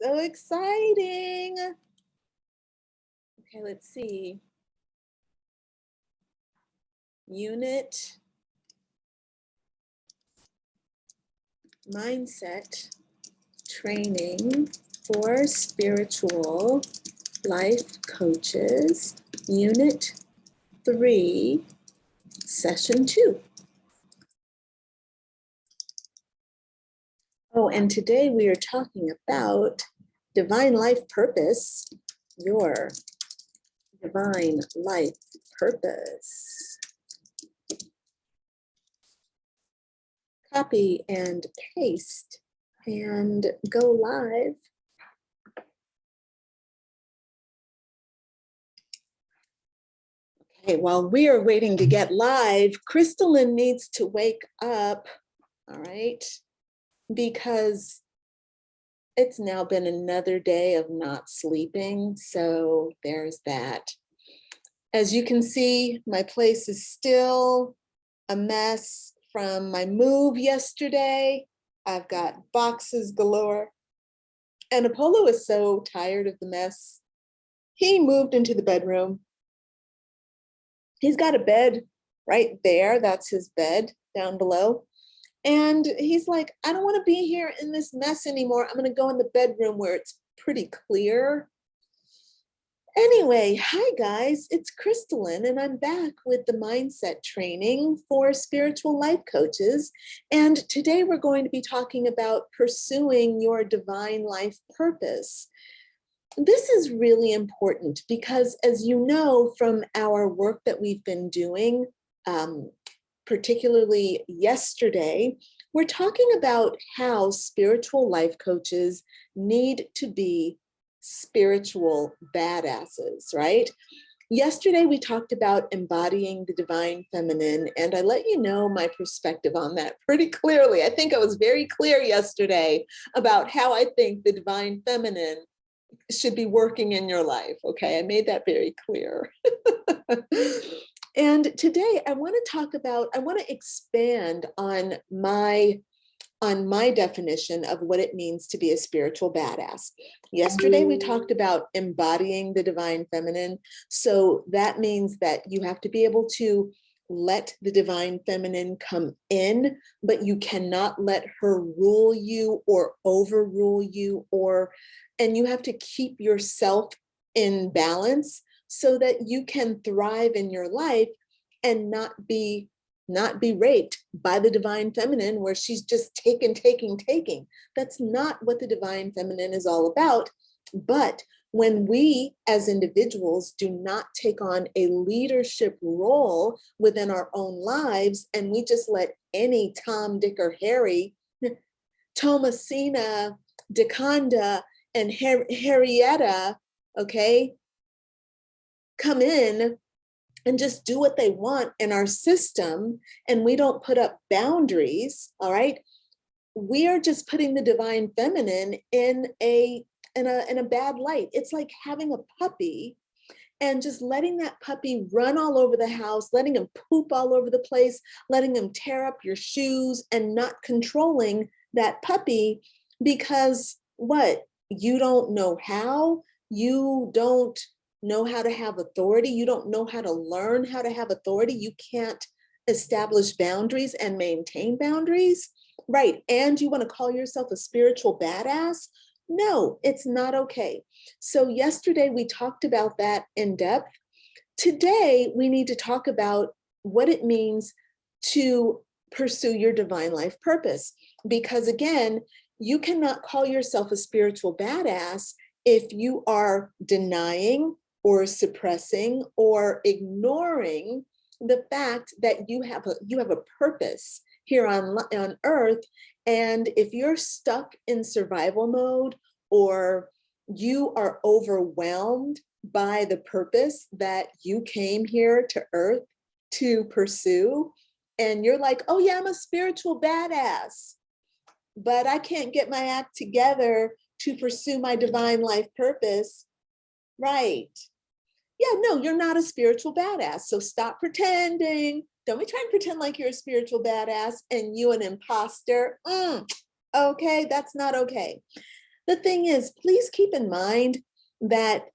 So exciting. Okay, let's see. Unit mindset training for spiritual life coaches, unit 3, session 2. Oh, and today we are talking about divine life purpose, your divine life purpose. Copy and paste and go live. Okay, while we are waiting to get live, Crystalline needs to wake up, all right, because it's now been another day of not sleeping, so there's that. As you can see, my place is still a mess from my move yesterday. I've got boxes galore, and Apollo is so tired of the mess. He moved into the bedroom. He's got a bed right there. That's his bed down below. And he's like, I don't want to be here in this mess anymore. I'm going to go in the bedroom where it's pretty clear. Anyway, hi guys, it's Crystalline, and I'm back with the mindset training for spiritual life coaches. And today we're going to be talking about pursuing your divine life purpose. This is really important because, as you know from our work that we've been doing, particularly yesterday, we're talking about how spiritual life coaches need to be spiritual badasses, right? Yesterday, we talked about embodying the divine feminine, and I let you know my perspective on that pretty clearly. I think I was very clear yesterday about how I think the divine feminine should be working in your life. Okay, I made that very clear. And today I want to expand on my definition of what it means to be a spiritual badass. Yesterday we talked about embodying the divine feminine. So that means that you have to be able to let the divine feminine come in, but you cannot let her rule you or overrule you, and you have to keep yourself in balance so that you can thrive in your life and not be raped by the divine feminine where she's just taking. That's not what the divine feminine is all about. But when we as individuals do not take on a leadership role within our own lives, and we just let any Tom, Dick, or Harry, Thomasina, Deconda, and Harrietta, okay, come in and just do what they want in our system, and we don't put up boundaries, all right, we are just putting the divine feminine in a bad light. It's like having a puppy and just letting that puppy run all over the house, letting him poop all over the place, letting him tear up your shoes, and not controlling that puppy because what? You don't know how, you don't know how to have authority, you don't know how to learn how to have authority, you can't establish boundaries and maintain boundaries, right? And you want to call yourself a spiritual badass? No, it's not okay. So yesterday we talked about that in depth. Today we need to talk about what it means to pursue your divine life purpose, because again, you cannot call yourself a spiritual badass if you are denying or suppressing or ignoring the fact that you have a purpose here on earth. And if you're stuck in survival mode, or you are overwhelmed by the purpose that you came here to earth to pursue, and you're like, oh yeah, I'm a spiritual badass, but I can't get my act together to pursue my divine life purpose, right? Yeah, no, you're not a spiritual badass. So stop pretending. Don't be trying to pretend like you're a spiritual badass and you an imposter. Okay, that's not okay. the thing is, please keep in mind that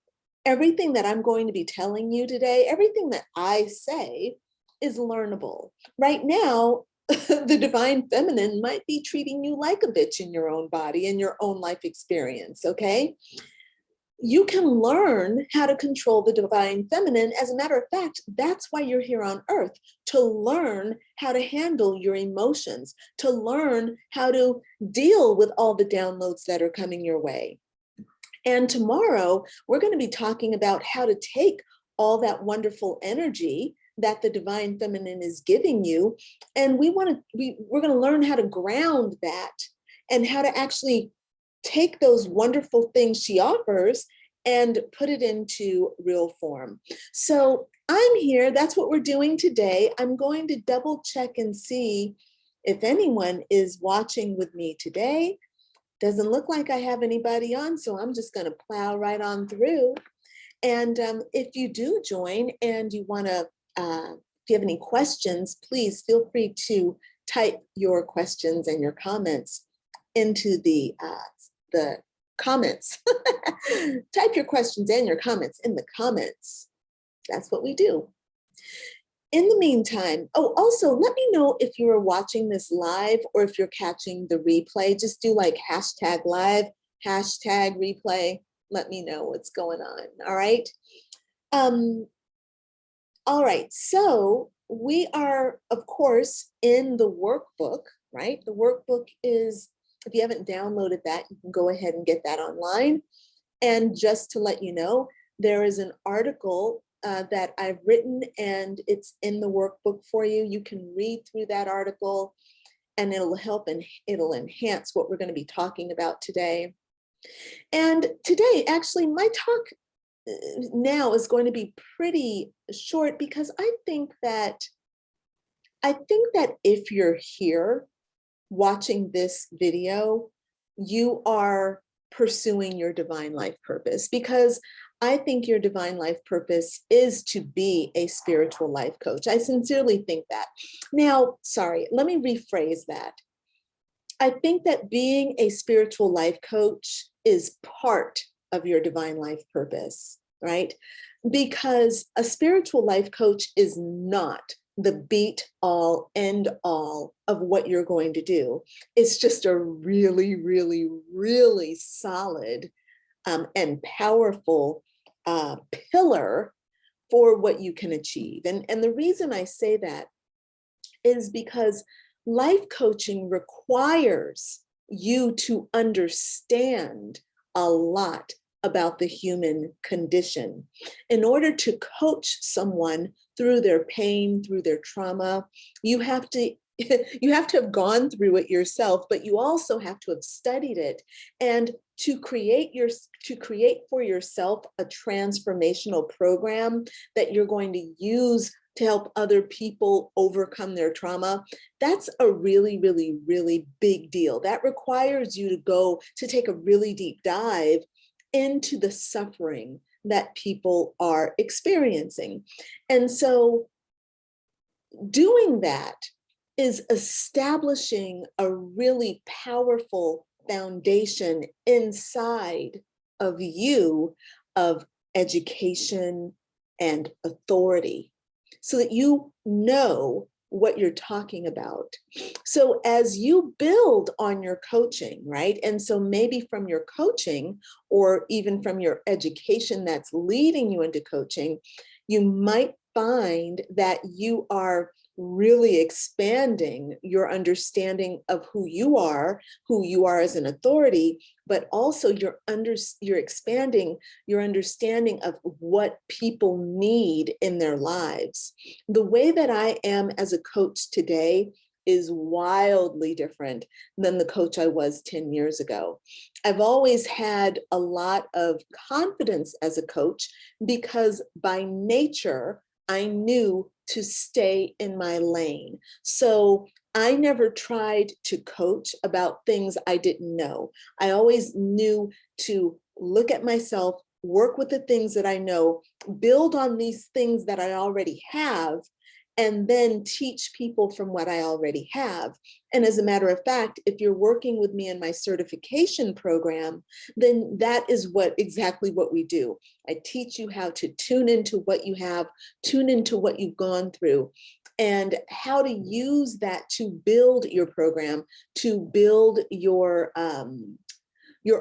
everything that I'm going to be telling you today, everything that I say is learnable. Right now, the divine feminine might be treating you like a bitch in your own body, in your own life experience, okay? You can learn how to control the divine feminine. As a matter of fact, that's why you're here on earth, to learn how to handle your emotions, to learn how to deal with all the downloads that are coming your way. And tomorrow, we're going to be talking about how to take all that wonderful energy that the divine feminine is giving you. And we're going to learn how to ground that and how to actually take those wonderful things she offers and put it into real form. So I'm here. That's what we're doing today. I'm going to double check and see if anyone is watching with me today. Doesn't look like I have anybody on, so I'm just going to plow right on through. And if you do join and you want to, if you have any questions, please feel free to type your questions and your comments into the comments. Type your questions and your comments in the comments. That's what we do. In the meantime, oh, also let me know if you are watching this live or if you're catching the replay. Just do like #live, #replay. Let me know what's going on. All right. All right. So we are, of course, in the workbook, right? The workbook is, if you haven't downloaded that, you can go ahead and get that online. And just to let you know, there is an article that I've written and it's in the workbook for you. You can read through that article and it'll help and it'll enhance what we're going to be talking about today. And today, actually, my talk now is going to be pretty short because I think that if you're here watching this video, you are pursuing your divine life purpose, because I think your divine life purpose is to be a spiritual life coach. I sincerely think that. Now, sorry, let me rephrase that. I think that being a spiritual life coach is part of your divine life purpose, right? Because a spiritual life coach is not the beat all end all of what you're going to do. It's just a really, really, really solid and powerful pillar for what you can achieve. And the reason I say that is because life coaching requires you to understand a lot about the human condition. In order to coach someone through their pain, through their trauma, you have to have gone through it yourself, but you also have to have studied it. And to create for yourself a transformational program that you're going to use to help other people overcome their trauma, that's a really, really, really big deal. That requires you to take a really deep dive into the suffering that people are experiencing. And so doing that is establishing a really powerful foundation inside of you of education and authority, so that you know what you're talking about. So as you build on your coaching, right? And so maybe from your coaching or even from your education that's leading you into coaching, you might find that you are really expanding your understanding of who you are as an authority, but also you're expanding your understanding of what people need in their lives. The way that I am as a coach today is wildly different than the coach I was 10 years ago. I've always had a lot of confidence as a coach because by nature, I knew to stay in my lane. So I never tried to coach about things I didn't know. I always knew to look at myself, work with the things that I know, build on these things that I already have, and then teach people from what I already have. And as a matter of fact, if you're working with me in my certification program, then that is exactly what we do. I teach you how to tune into what you have, tune into what you've gone through, and how to use that to build your program, to build your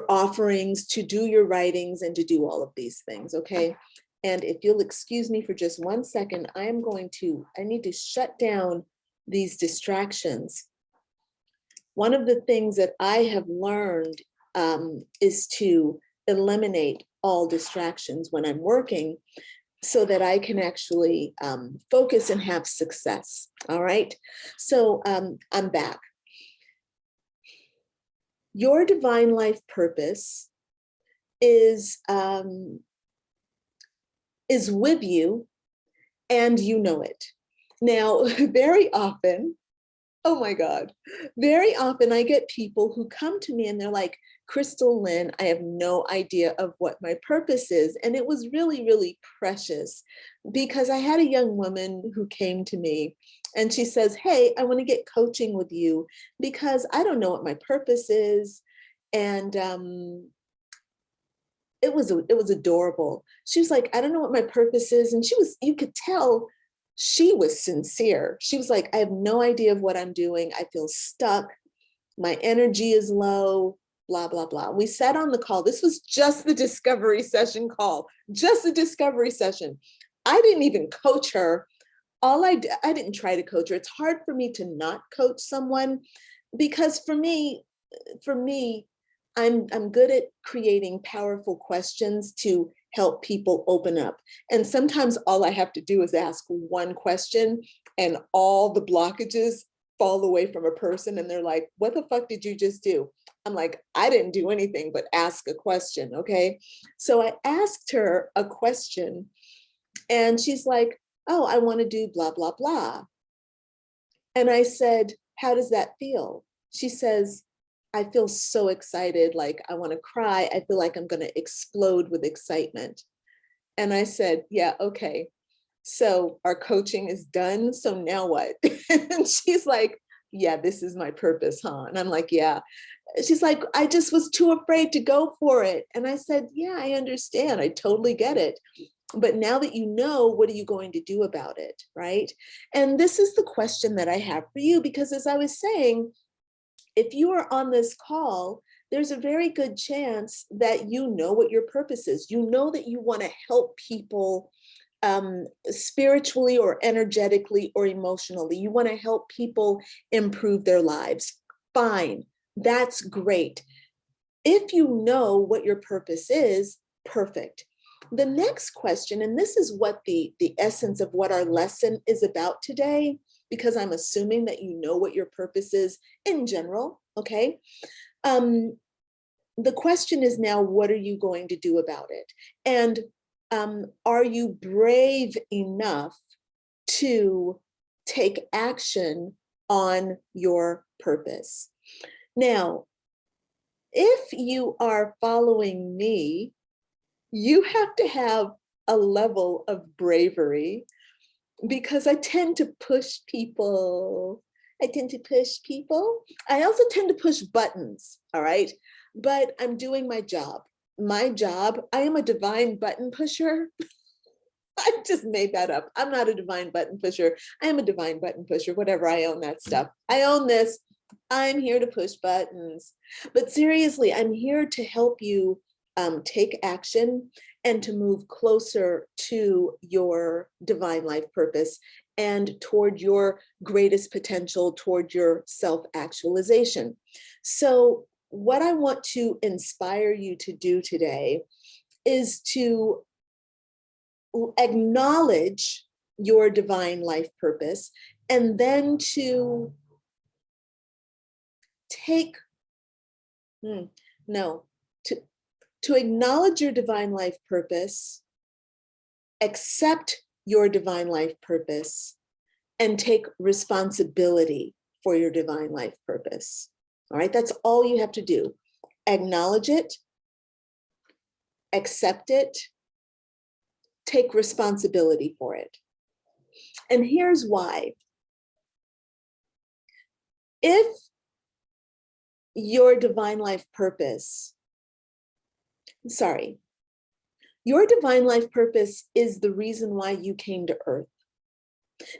offerings, to do your writings, and to do all of these things, okay? And if you'll excuse me for just 1 second, I need to shut down these distractions. One of the things that I have learned is to eliminate all distractions when I'm working so that I can actually focus and have success, all right? So I'm back. Your divine life purpose is with you, and you know it. Now, very often, oh my God, very often I get people who come to me and they're like, Crystal Lynn, I have no idea of what my purpose is. And it was really, really precious because I had a young woman who came to me and she says, hey, I want to get coaching with you because I don't know what my purpose is. And it was adorable. She was like, I don't know what my purpose is. And you could tell she was sincere. She was like, I have no idea of what I'm doing. I feel stuck. My energy is low, blah, blah, blah. We sat on the call. This was just the discovery session call, just the discovery session. I didn't even coach her. I didn't try to coach her. It's hard for me to not coach someone because for me, I'm good at creating powerful questions to help people open up. And sometimes all I have to do is ask one question and all the blockages fall away from a person and they're like, what the fuck did you just do? I'm like, I didn't do anything but ask a question, okay? So I asked her a question and she's like, oh, I want to do blah, blah, blah. And I said, how does that feel? She says, I feel so excited, like I want to cry. I feel like I'm going to explode with excitement. And I said, yeah, okay. So our coaching is done. So now what? And she's like, yeah, this is my purpose, huh? And I'm like, yeah. She's like, I just was too afraid to go for it. And I said, yeah, I understand. I totally get it. But now that you know, what are you going to do about it, right? And this is the question that I have for you, because as I was saying, if you are on this call, there's a very good chance that you know what your purpose is. You know that you want to help people spiritually or energetically or emotionally. You want to help people improve their lives. Fine, that's great. If you know what your purpose is, perfect. The next question, and this is what the essence of what our lesson is about today, because I'm assuming that you know what your purpose is in general, okay? The question is now, what are you going to do about it? And are you brave enough to take action on your purpose? Now, if you are following me, you have to have a level of bravery because I tend to push people. I also tend to push buttons, all right? But I'm doing my job. I am a divine button pusher. I just made that up. I'm not a divine button pusher. I am a divine button pusher, whatever. I own that stuff. I own this. I'm here to push buttons. But seriously, I'm here to help you take action and to move closer to your divine life purpose and toward your greatest potential, toward your self-actualization. So what I want to inspire you to do today is to acknowledge your divine life purpose and then to to acknowledge your divine life purpose, accept your divine life purpose, and take responsibility for your divine life purpose. All right, that's all you have to do. Acknowledge it, accept it, take responsibility for it. And here's why. If your divine life purpose, your divine life purpose is the reason why you came to Earth.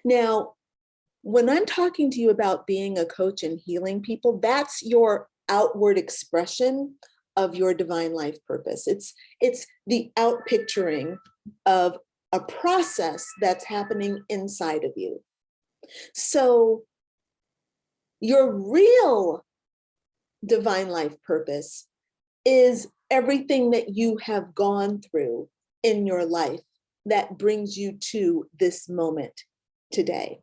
Now, when I'm talking to you about being a coach and healing people, that's your outward expression of your divine life purpose. It's the outpicturing of a process that's happening inside of you. So your real divine life purpose is everything that you have gone through in your life that brings you to this moment today.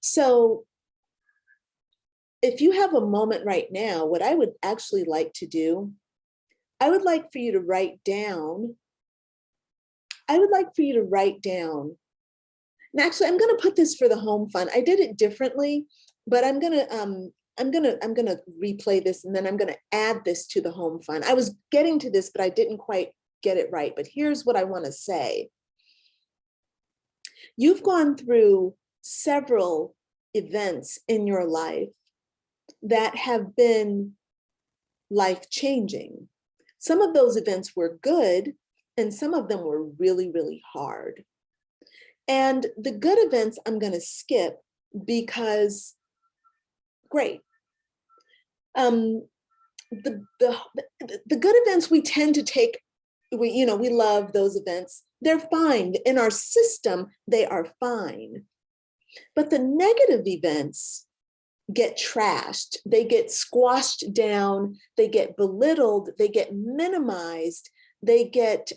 So if you have a moment right now, what I would actually like to do, I would like for you to write down, and actually I'm going to put this for the home fun. I did it differently, but I'm going to replay this, and then I'm going to add this to the home fun. I was getting to this, but I didn't quite get it right. But here's what I want to say. You've gone through several events in your life that have been life-changing. Some of those events were good, and some of them were really, really hard. And the good events I'm going to skip because, great. The good events we tend to take, we love those events. They're fine. In our system, they are fine. But the negative events get trashed, they get squashed down, they get belittled, they get minimized, they get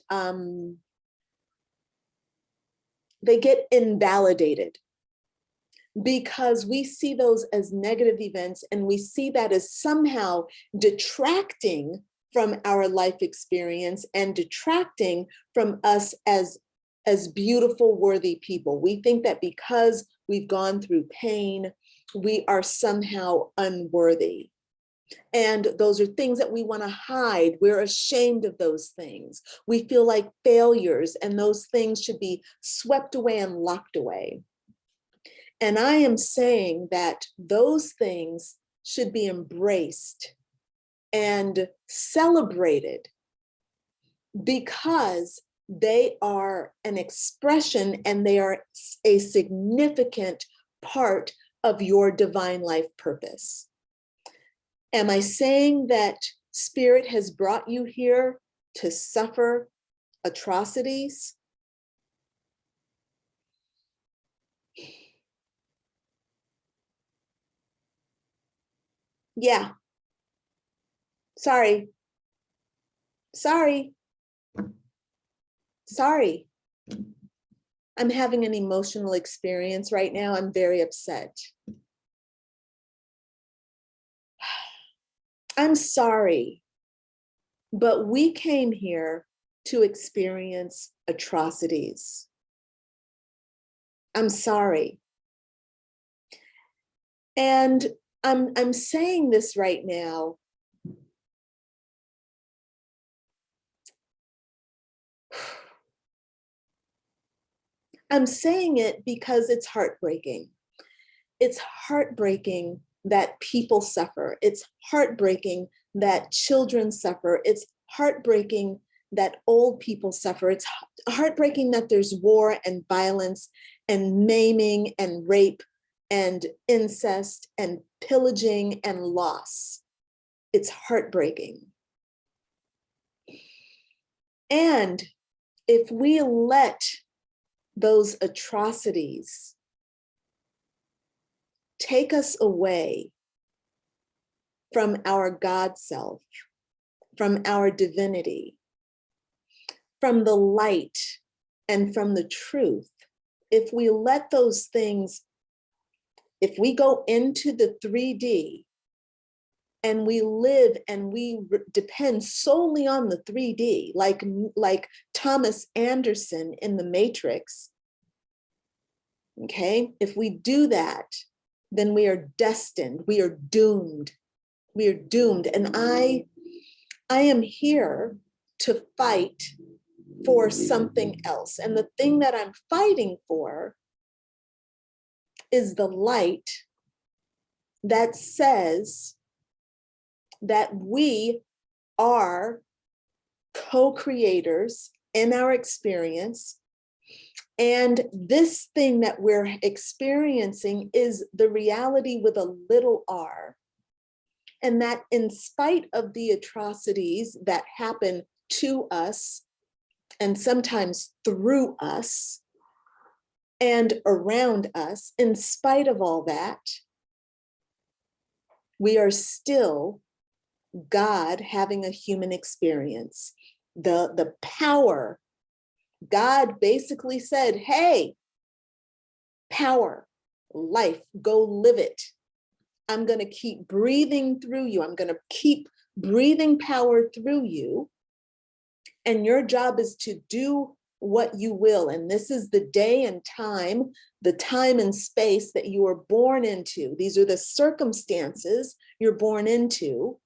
invalidated, because we see those as negative events, and we see that as somehow detracting from our life experience and detracting from us as beautiful, worthy people. We think that because we've gone through pain, we are somehow unworthy. And those are things that we want to hide. We're ashamed of those things. We feel like failures, and those things should be swept away and locked away. And I am saying that those things should be embraced and celebrated, because they are an expression and they are a significant part of your divine life purpose. Am I saying that Spirit has brought you here to suffer atrocities? Yeah. Sorry. I'm having an emotional experience right now. I'm very upset. I'm sorry, but we came here to experience atrocities. I'm sorry. And I'm saying this right now. I'm saying it because it's heartbreaking. It's heartbreaking that people suffer. It's heartbreaking that children suffer. It's heartbreaking that old people suffer. It's heartbreaking that there's war and violence and maiming and rape and incest and pillaging and loss. It's heartbreaking. And if we let those atrocities take us away from our God self, from our divinity, from the light, and from the truth, if we let those things, if we go into the 3D and we live and we depend solely on the 3D, like Thomas Anderson in The Matrix, okay? If we do that, then we are destined, we are doomed. We are doomed. And I am here to fight for something else. And the thing that I'm fighting for is the light that says that we are co-creators in our experience. And this thing that we're experiencing is the reality with a little r. And that in spite of the atrocities that happen to us, and sometimes through us and around us, in spite of all that, we are still God having a human experience. The power, God basically said, hey, power, life, go live it. I'm going to keep breathing through you. I'm going to keep breathing power through you. And your job is to do what you will. And this is the day and time, the time and space that you were born into. These are the circumstances you're born into.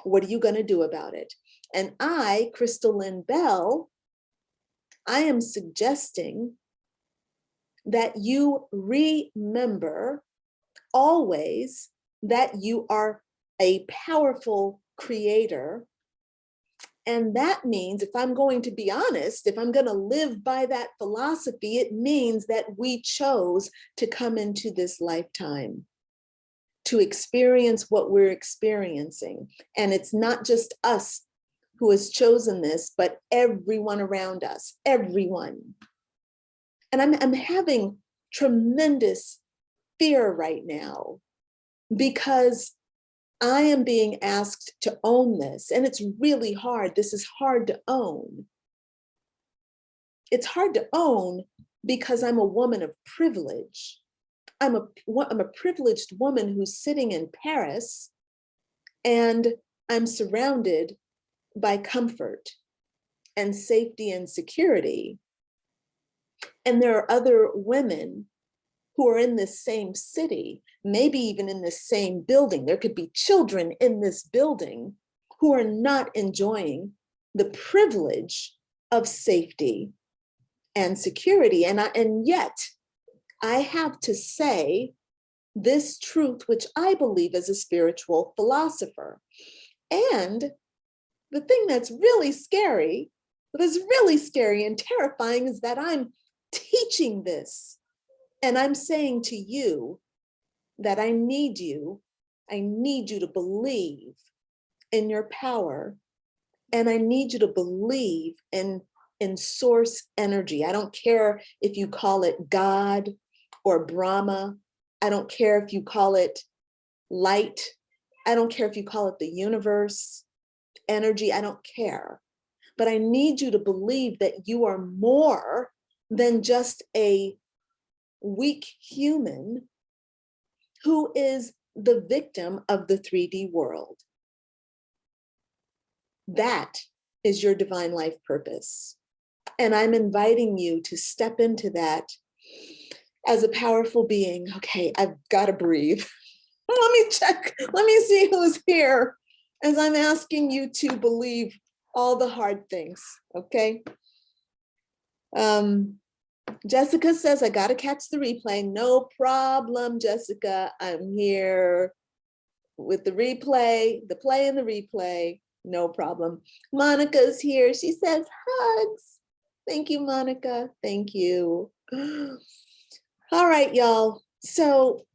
What are you going to do about it? And I, Crystal Lynn Bell, I am suggesting that you remember always that you are a powerful creator. And that means, if I'm going to be honest, if I'm going to live by that philosophy, it means that we chose to come into this lifetime to experience what we're experiencing. And it's not just us who has chosen this, but everyone around us, everyone. And I'm having tremendous fear right now because I am being asked to own this, and it's really hard. This is hard to own. It's hard to own because I'm a woman of privilege. I'm a privileged woman who's sitting in Paris, and I'm surrounded by comfort and safety and security. And there are other women who are in this same city, maybe even in this same building. There could be children in this building who are not enjoying the privilege of safety and security. And yet I have to say this truth, which I believe as a spiritual philosopher. And the thing that's really scary, and terrifying, is that I'm teaching this. And I'm saying to you that I need you to believe in your power. And I need you to believe in source energy. I don't care if you call it God or Brahma. I don't care if you call it light. I don't care if you call it the universe, energy. I don't care. But I need you to believe that you are more than just a weak human who is the victim of the 3D world. That is your divine life purpose. And I'm inviting you to step into that as a powerful being. Okay, I've got to breathe. Let me check. Let me see who's here as I'm asking you to believe all the hard things, okay? Jessica says, I got to catch the replay. No problem, Jessica. I'm here with the replay, the play and the replay. No problem. Monica's here. She says, hugs. Thank you, Monica. Thank you. All right, y'all. So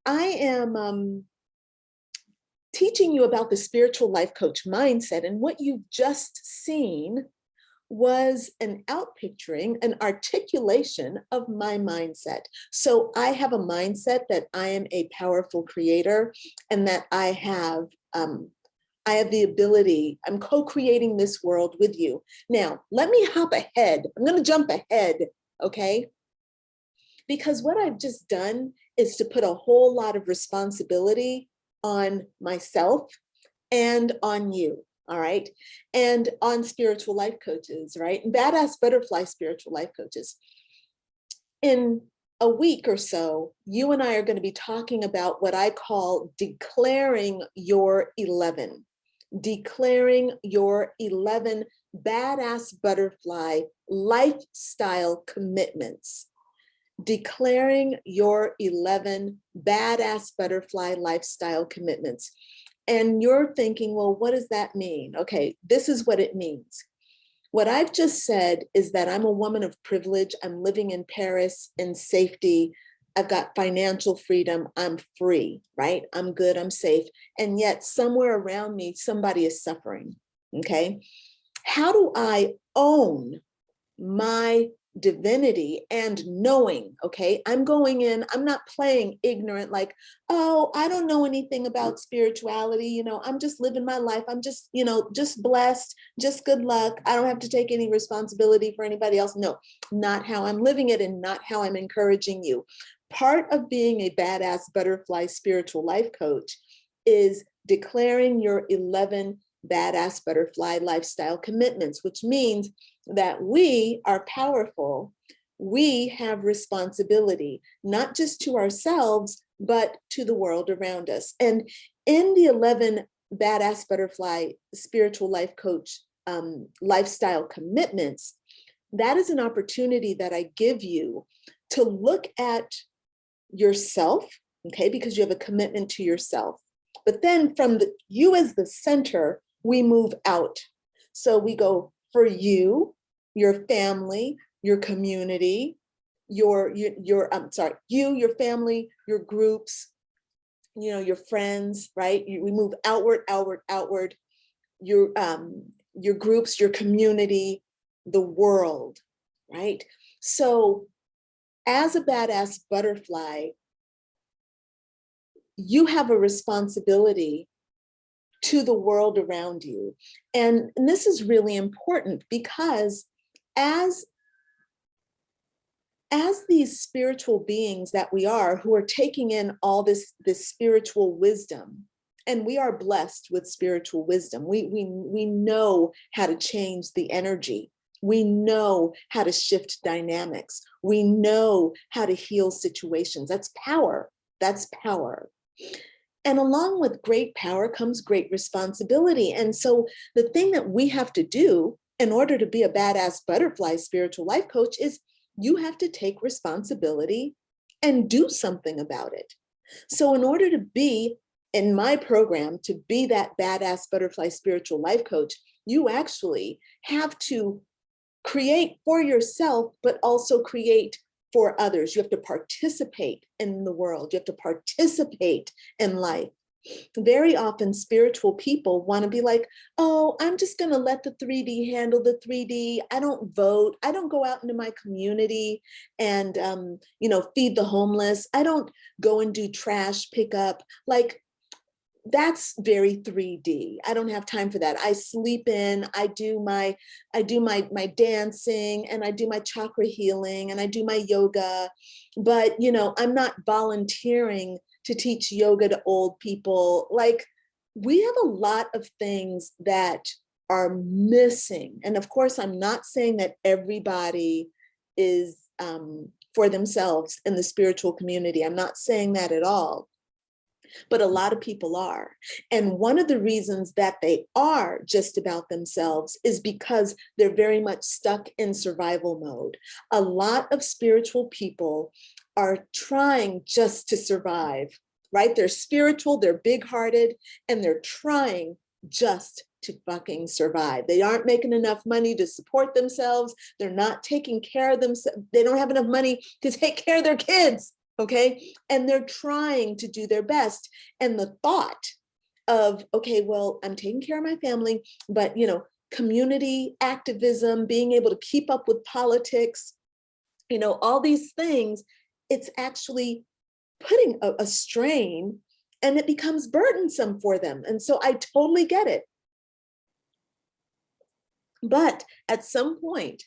I am teaching you about the spiritual life coach mindset. And what you've just seen was an outpicturing, an articulation of my mindset. So I have a mindset that I am a powerful creator and that I have the ability, I'm co-creating this world with you. Now, let me hop ahead. I'm going to jump ahead, okay? Because what I've just done is to put a whole lot of responsibility on myself and on you. All right. And on spiritual life coaches, right? And badass butterfly spiritual life coaches. In a week or so, you and I are going to be talking about what I call declaring your 11. Declaring your 11 badass butterfly lifestyle commitments. declaring your 11 badass butterfly lifestyle commitments. And you're thinking, well, what does that mean? Okay, this is what it means. What I've just said is that I'm a woman of privilege. I'm living in Paris in safety. I've got financial freedom. I'm free, right? I'm good. I'm safe. And yet somewhere around me, somebody is suffering. Okay. How do I own my divinity and knowing, okay, I'm going in, I'm not playing ignorant, like, oh, I don't know anything about spirituality, you know, I'm just living my life, I'm just, you know, just blessed, just good luck, I don't have to take any responsibility for anybody else. No, not how I'm living it and not how I'm encouraging you. Part of being a badass butterfly spiritual life coach is declaring your 11 badass butterfly lifestyle commitments, which means that we are powerful. We have responsibility, not just to ourselves, but to the world around us. And in the 11 badass butterfly spiritual life coach lifestyle commitments, that is an opportunity that I give you to look at yourself, okay, because you have a commitment to yourself. But then from you as the center, we move out. So we go for you, your family, your community, your family, your groups, you know, your friends, right? We move outward, outward, outward. Your groups, your community, the world, right? So as a badass butterfly, you have a responsibility to the world around you. And this is really important because as these spiritual beings that we are, who are taking in all this spiritual wisdom, and we are blessed with spiritual wisdom. We know how to change the energy. We know how to shift dynamics. We know how to heal situations. That's power. That's power. And along with great power comes great responsibility. And so the thing that we have to do in order to be a badass butterfly spiritual life coach is you have to take responsibility and do something about it. So in order to be in my program, to be that badass butterfly spiritual life coach, you actually have to create for yourself, but also create for others. You have to participate in the world. You have to participate in life. Very often spiritual people want to be like, oh, I'm just going to let the 3D handle the 3D. I don't vote. I don't go out into my community and, you know, feed the homeless. I don't go and do trash pickup. Like, that's very 3D. I don't have time for that. I sleep in, I do my dancing, and I do my chakra healing, and I do my yoga. But, you know, I'm not volunteering to teach yoga to old people. Like, we have a lot of things that are missing. And of course, I'm not saying that everybody is for themselves in the spiritual community. I'm not saying that at all. But a lot of people are. And one of the reasons that they are just about themselves is because they're very much stuck in survival mode. A lot of spiritual people are trying just to survive, right? They're spiritual, they're big-hearted, and they're trying just to fucking survive. They aren't making enough money to support themselves. They're not taking care of themselves. They don't have enough money to take care of their kids. Okay. And they're trying to do their best. And the thought of, okay, well, I'm taking care of my family, but, you know, community activism, being able to keep up with politics, you know, all these things, it's actually putting a strain, and it becomes burdensome for them. And so I totally get it. But at some point,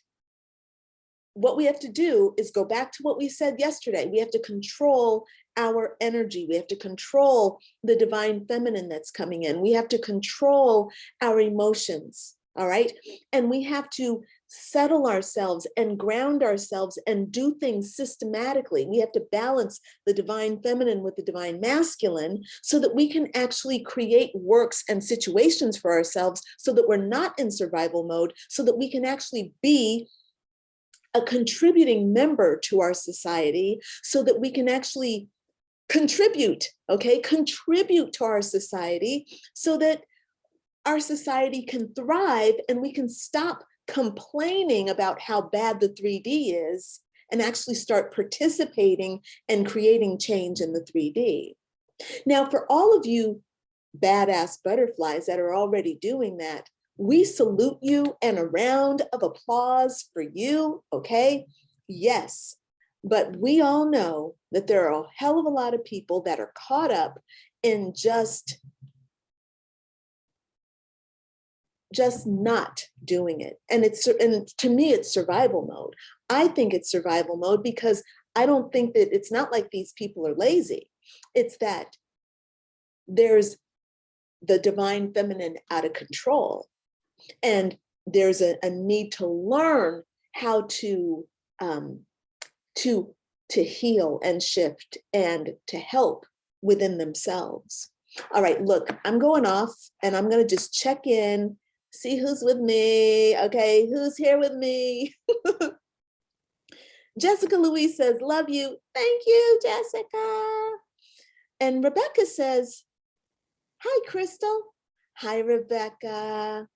what we have to do is go back to what we said yesterday. We have to control our energy. We have to control the divine feminine that's coming in. We have to control our emotions, all right? And we have to settle ourselves and ground ourselves and do things systematically. We have to balance the divine feminine with the divine masculine so that we can actually create works and situations for ourselves so that we're not in survival mode, so that we can actually be a contributing member to our society so that we can actually contribute, okay? Contribute to our society so that our society can thrive and we can stop complaining about how bad the 3D is and actually start participating and creating change in the 3D. Now, for all of you badass butterflies that are already doing that, we salute you and a round of applause for you, okay? Yes, but we all know that there are a hell of a lot of people that are caught up in just not doing it. And to me, it's survival mode. I think it's survival mode because I don't think that it's not like these people are lazy. It's that there's the divine feminine out of control. And there's a need to learn how to heal and shift and to help within themselves. All right, look, I'm going off and I'm going to just check in, see who's with me. Okay, who's here with me? Jessica Louise says, love you. Thank you, Jessica. And Rebecca says, hi, Crystal. Hi, Rebecca.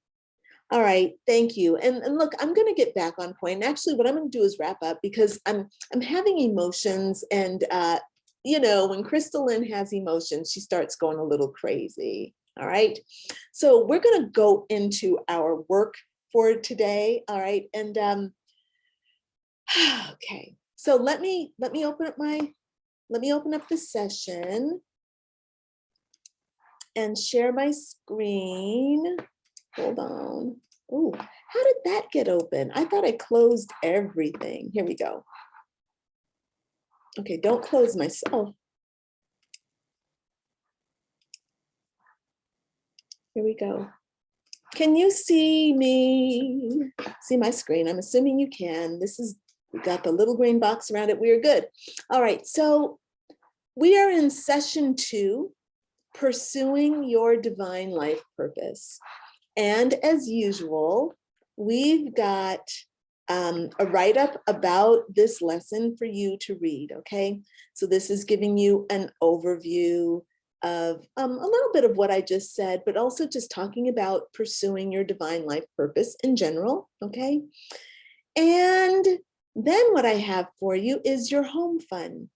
All right, thank you. And look, I'm going to get back on point. And actually, what I'm going to do is wrap up because I'm having emotions, and you know, when Crystalline has emotions, she starts going a little crazy. All right, so we're going to go into our work for today. All right, and okay. So let me open up the session and share my screen. Hold on. Oh, how did that get open? I thought I closed everything. Here we go. Okay, don't close myself. Here we go. Can you see me? See my screen? I'm assuming you can. We got the little green box around it. We are good. All right, so we are in session 2, pursuing your divine life purpose. And as usual, we've got a write-up about this lesson for you to read, okay? So this is giving you an overview of a little bit of what I just said, but also just talking about pursuing your divine life purpose in general, okay? And then what I have for you is your home fun.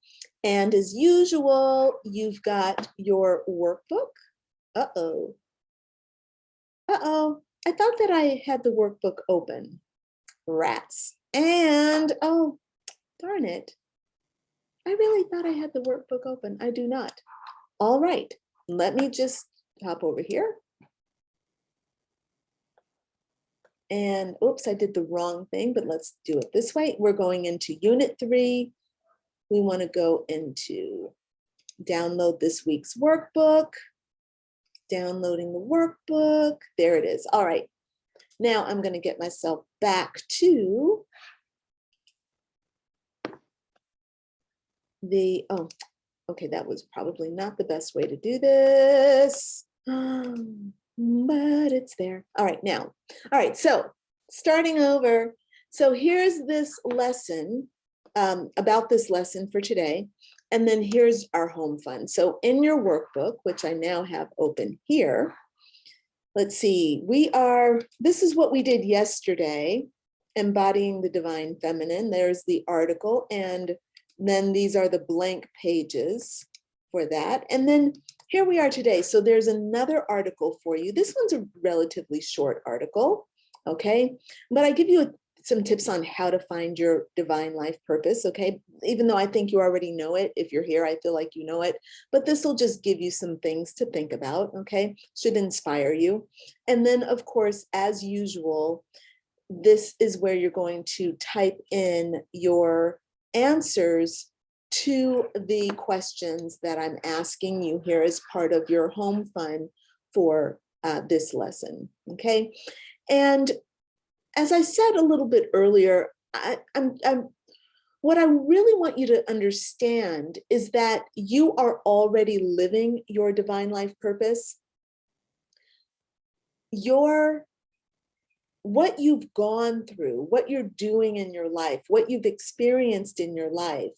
And as usual, you've got your workbook. Uh-oh. Uh-oh, I thought that I had the workbook open. Rats. And, oh, darn it. I really thought I had the workbook open. I do not. All right, let me just hop over here. And oops, I did the wrong thing, but let's do it this way. We're going into Unit 3. We want to go into download this week's workbook. Downloading the workbook. There it is. All right. Now I'm going to get myself back to the, oh, okay, that was probably not the best way to do this, but it's there. All right, now. All right, so starting over. So here's this lesson, about this lesson for today. And then here's our home fun. So in your workbook, which I now have open here, let's see, this is what we did yesterday, embodying the divine feminine. There's the article, and then these are the blank pages for that. And then here we are today. So there's another article for you. This one's a relatively short article, okay? But I give you some tips on how to find your divine life purpose, okay? Even though I think you already know it, if you're here, I feel like you know it, but this will just give you some things to think about, okay? Should inspire you. And then of course, as usual, this is where you're going to type in your answers to the questions that I'm asking you here as part of your home fun for this lesson, okay? And as I said a little bit earlier, what I really want you to understand is that you are already living your divine life purpose. Your what you've gone through, what you're doing in your life, what you've experienced in your life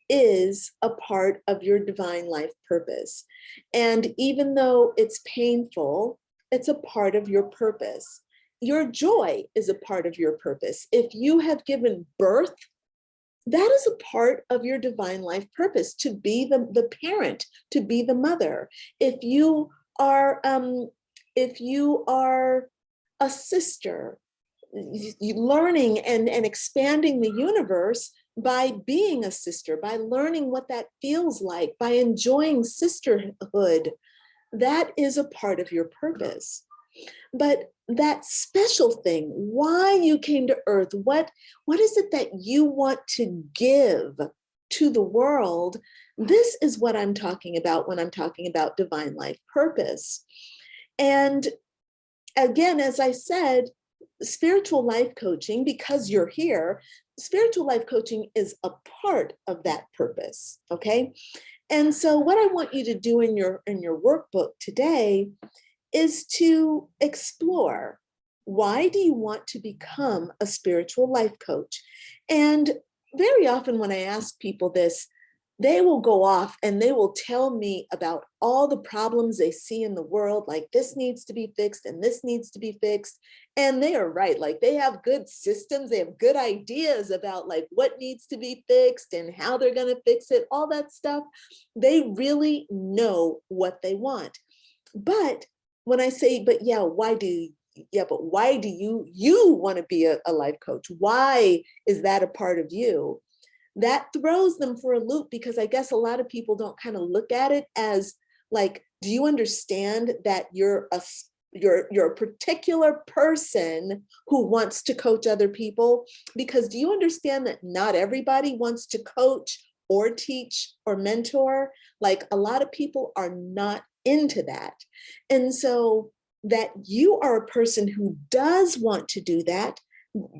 is a part of your divine life purpose. And even though it's painful, it's a part of your purpose. Your joy is a part of your purpose. If you have given birth, that is a part of your divine life purpose, to be the parent, to be the mother. If you are a sister, learning and expanding the universe by being a sister, by learning what that feels like, by enjoying sisterhood, that is a part of your purpose. But that special thing, why you came to earth, what is it that you want to give to the world? This is what I'm talking about when I'm talking about divine life purpose. And again, as I said, spiritual life coaching, because you're here, spiritual life coaching is a part of that purpose, okay? And so what I want you to do in your workbook today is to explore, why do you want to become a spiritual life coach? And very often when I ask people this, they will go off and they will tell me about all the problems they see in the world, like this needs to be fixed and this needs to be fixed. And they are right, like they have good systems, they have good ideas about like what needs to be fixed and how they're going to fix it, all that stuff. They really know what they want. But when I say, but why do you want to be a life coach? Why is that a part of you? That throws them for a loop, because I guess a lot of people don't kind of look at it as like, do you understand that you're a particular person who wants to coach other people? Because do you understand that not everybody wants to coach or teach or mentor? Like a lot of people are not into that. And so that you are a person who does want to do that,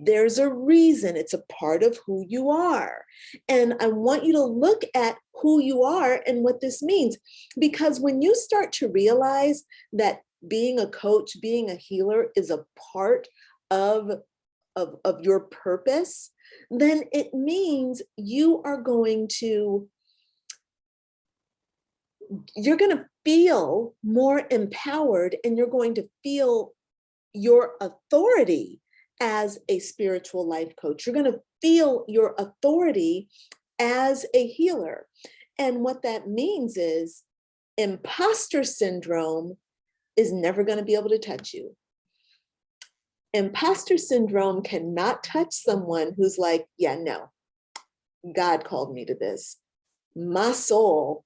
there's a reason. It's a part of who you are. And I want you to look at who you are and what this means. Because when you start to realize that being a coach, being a healer is a part of your purpose, then it means you're going to feel more empowered, and you're going to feel your authority as a spiritual life coach. You're going to feel your authority as a healer. And what that means is imposter syndrome is never going to be able to touch you. Imposter syndrome cannot touch someone who's like, yeah, no, God called me to this. My soul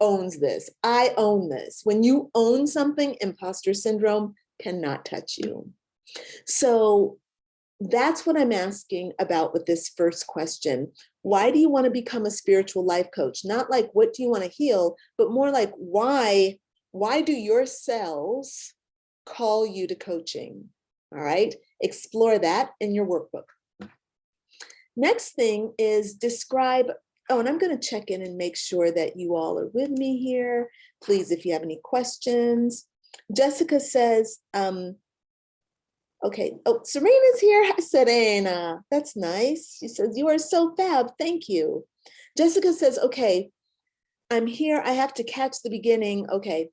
owns this. I own this. When you own something, imposter syndrome cannot touch you. So that's what I'm asking about with this first question. Why do you want to become a spiritual life coach? Not like, what do you want to heal, but more like, why do your cells call you to coaching? All right, explore that in your workbook. Next thing is describe, oh, and I'm going to check in and make sure that you all are with me here. Please, if you have any questions. Jessica says, okay, oh, Serena's here. Hi, Serena. That's nice. She says, you are so fab. Thank you. Jessica says, okay, I'm here. I have to catch the beginning. Okay,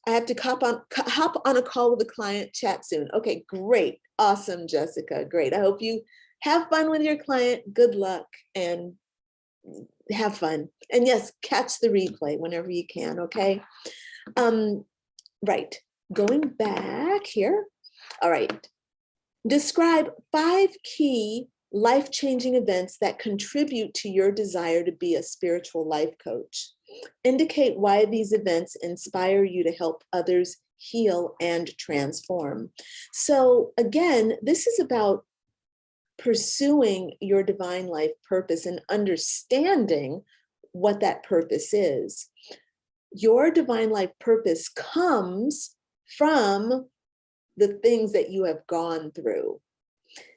I have to hop on a call with a client, chat soon. Okay, great. Awesome, Jessica. Great. I hope you have fun with your client. Good luck and have fun. And yes, catch the replay whenever you can, okay? Right, going back here. All right. Describe 5 key life-changing events that contribute to your desire to be a spiritual life coach. Indicate why these events inspire you to help others heal and transform. So again, this is about pursuing your divine life purpose and understanding what that purpose is. Your divine life purpose comes from the things that you have gone through.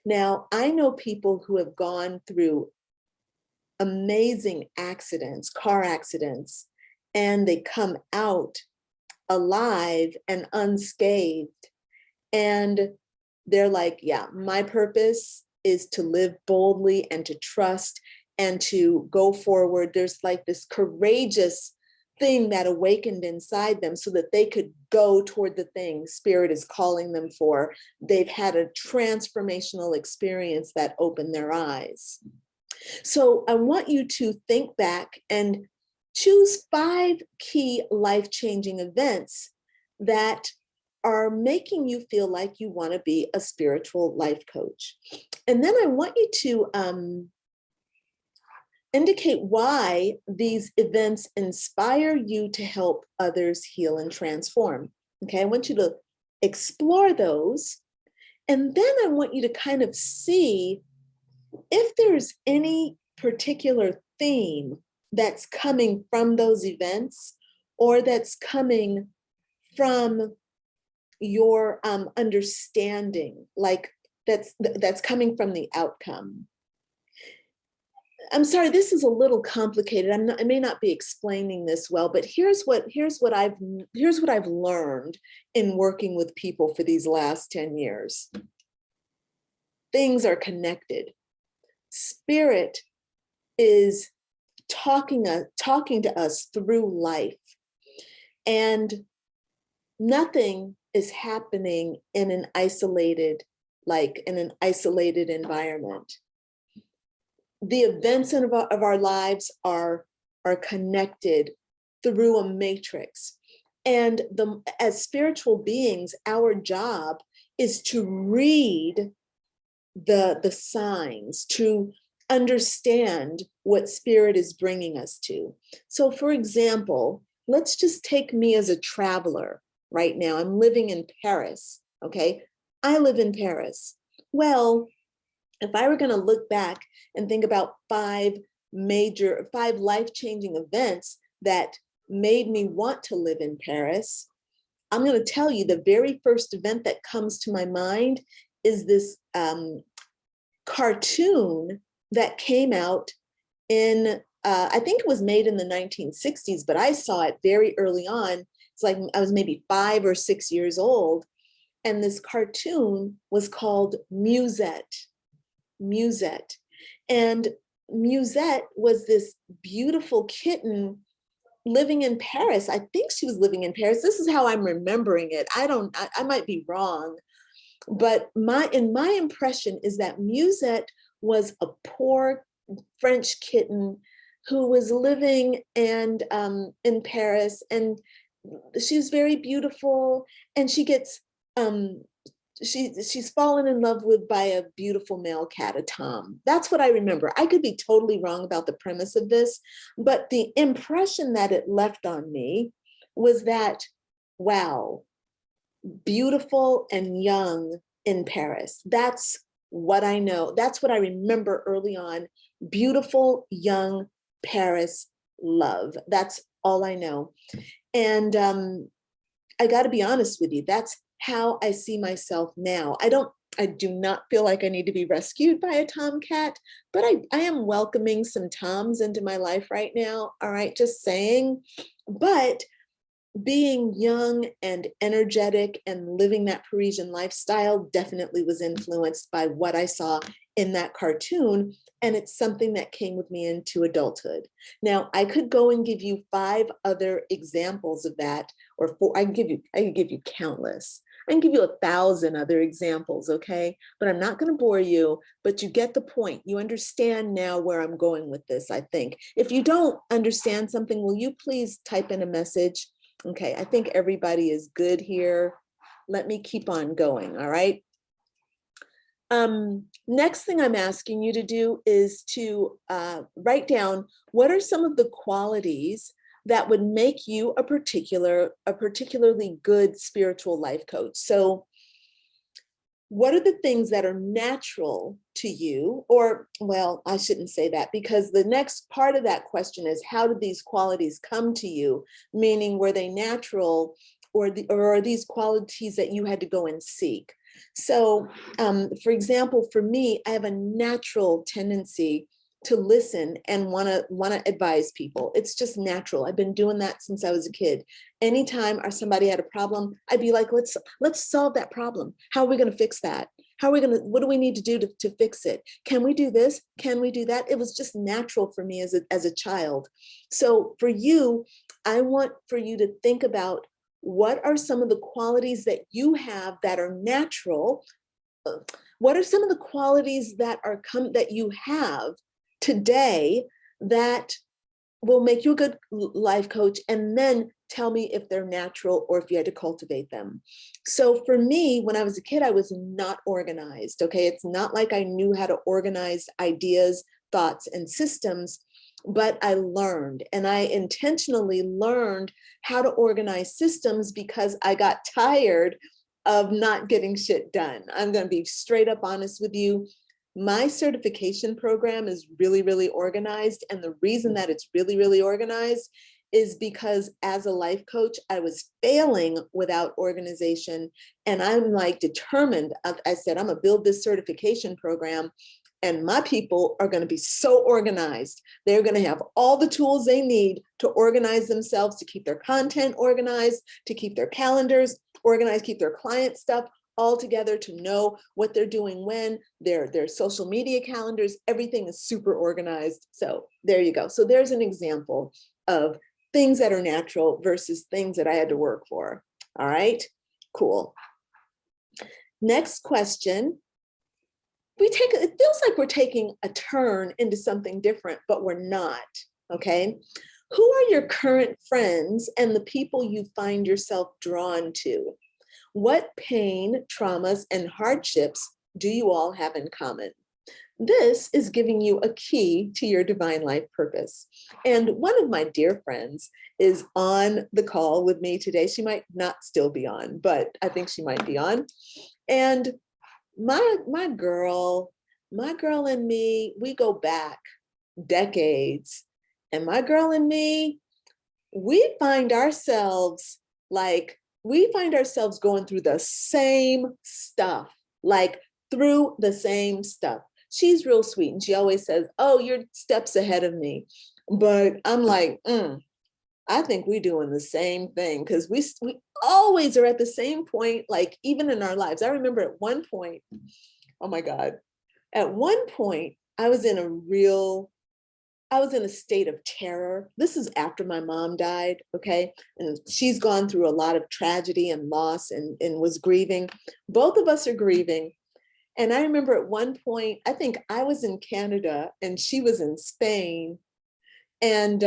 Now, I know people who have gone through amazing accidents, car accidents, and they come out alive and unscathed. And they're like, yeah, my purpose is to live boldly and to trust and to go forward. There's like this courageous thing that awakened inside them so that they could go toward the thing Spirit is calling them for. They've had a transformational experience that opened their eyes. So I want you to think back and choose 5 key life-changing events that are making you feel like you want to be a spiritual life coach. And then I want you to indicate why these events inspire you to help others heal and transform. Okay, I want you to explore those. And then I want you to kind of see if there's any particular theme that's coming from those events or that's coming from your understanding, like that's coming from the outcome. I'm sorry, this is a little complicated. I may not be explaining this well, but here's what I've learned in working with people for these last 10 years. Things are connected. Spirit is talking to us through life, and nothing is happening in an isolated environment. The events of our lives are connected through a matrix. And as spiritual beings, our job is to read the signs, to understand what Spirit is bringing us to. So for example, let's just take me as a traveler right now. I'm living in Paris, okay? I live in Paris. Well, if I were going to look back and think about 5 life-changing events that made me want to live in Paris, I'm going to tell you the very first event that comes to my mind is this cartoon that came out in, I think it was made in the 1960s, but I saw it very early on. It's like I was maybe 5 or 6 years old. And this cartoon was called Musette. Musette. And Musette was this beautiful kitten living in Paris. I think she was living in Paris. This is how I'm remembering it. I might be wrong. But my impression is that Musette was a poor French kitten who was living in Paris, and she's very beautiful, and she gets she's fallen in love by a beautiful male cat, a Tom. That's what I remember. I could be totally wrong about the premise of this, but the impression that it left on me was that, wow, beautiful and young in Paris. That's what I know. That's what I remember early on. Beautiful, young Paris love. That's all I know. And I got to be honest with you. That's how I see myself now. I do not feel like I need to be rescued by a tomcat, but I am welcoming some Toms into my life right now. All right, just saying. But being young and energetic and living that Parisian lifestyle definitely was influenced by what I saw in that cartoon. And it's something that came with me into adulthood. Now, I could go and give you 5 other examples of that, or 4. I can give you countless. I can give you 1,000 other examples, okay? But I'm not going to bore you, but you get the point. You understand now where I'm going with this, I think. If you don't understand something, will you please type in a message? Okay, I think everybody is good here. Let me keep on going, all right? Next thing I'm asking you to do is to write down what are some of the qualities that would make you a particularly good spiritual life coach. So what are the things that are natural to you? Or, well, I shouldn't say that, because the next part of that question is, how did these qualities come to you? Meaning, were they natural, or are these qualities that you had to go and seek? So, for example, for me, I have a natural tendency to listen and want to advise people. It's just natural. I've been doing that since I was a kid. Anytime somebody had a problem, I'd be like, let's solve that problem. How are we going to fix that? What do we need to do to fix it? Can we do this? Can we do that? It was just natural for me as a child. So for you, I want for you to think about, what are some of the qualities that you have that are natural? What are some of the qualities that you have today that will make you a good life coach? And then tell me if they're natural or if you had to cultivate them. So for me, when I was a kid, I was not organized. Okay. It's not like I knew how to organize ideas, thoughts, and systems, but I learned, and I intentionally learned how to organize systems because I got tired of not getting shit done. I'm going to be straight up honest with you. My certification program is really, really organized. And the reason that it's really, really organized is because as a life coach, I was failing without organization. And I'm like determined. I said, I'm going to build this certification program, and my people are going to be so organized. They're going to have all the tools they need to organize themselves, to keep their content organized, to keep their calendars organized, keep their client stuff all together, to know what they're doing when, their social media calendars, everything is super organized. So there you go. So there's an example of things that are natural versus things that I had to work for. All right, cool. Next question. It feels like we're taking a turn into something different, but we're not, okay? Who are your current friends and the people you find yourself drawn to? What pain, traumas, and hardships do you all have in common? This is giving you a key to your divine life purpose. And one of my dear friends is on the call with me today. She might not still be on, but I think she might be on. And my girl and me, we go back decades. And my girl and me, we find ourselves going through the same stuff, She's real sweet. And she always says, oh, you're steps ahead of me. But I'm like, I think we're doing the same thing, because we always are at the same point, like even in our lives. I remember at one point, oh my God, at one point, I was in a state of terror. This is after my mom died, okay? And she's gone through a lot of tragedy and loss and was grieving. Both of us are grieving. And I remember at one point, I think I was in Canada and she was in Spain. And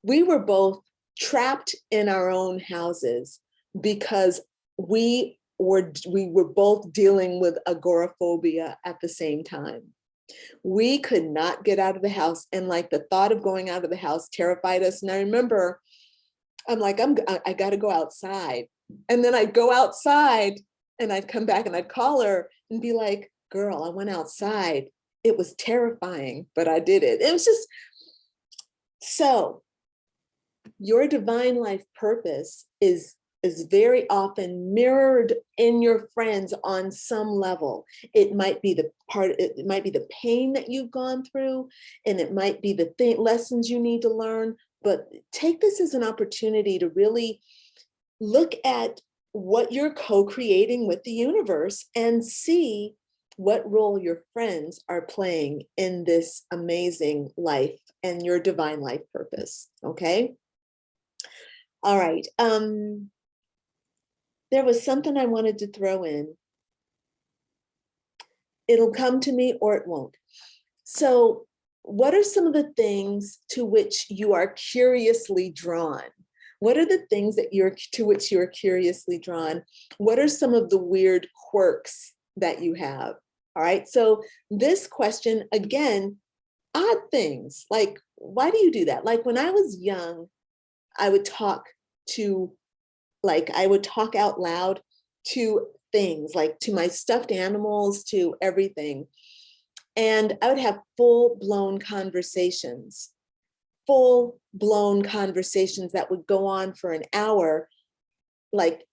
we were both trapped in our own houses because we were both dealing with agoraphobia at the same time. We could not get out of the house, and like the thought of going out of the house terrified us. And I remember I'm like, I got to go outside. And then I'd go outside and I'd come back and I'd call her and be like, girl, I went outside. It was terrifying, but I did it. It was just, so your divine life purpose is very often mirrored in your friends on some level. It might be the pain that you've gone through, and it might be the lessons you need to learn, but take this as an opportunity to really look at what you're co-creating with the universe and see what role your friends are playing in this amazing life and your divine life purpose, okay? All right. There was something I wanted to throw in. It'll come to me or it won't. So what are some of the things to which you are curiously drawn? What are the things to which you're curiously drawn? What are some of the weird quirks that you have? All right, so this question, again, odd things, like, why do you do that? Like when I was young, I would talk out loud to things, like to my stuffed animals, to everything. And I would have full-blown conversations that would go on for an hour, like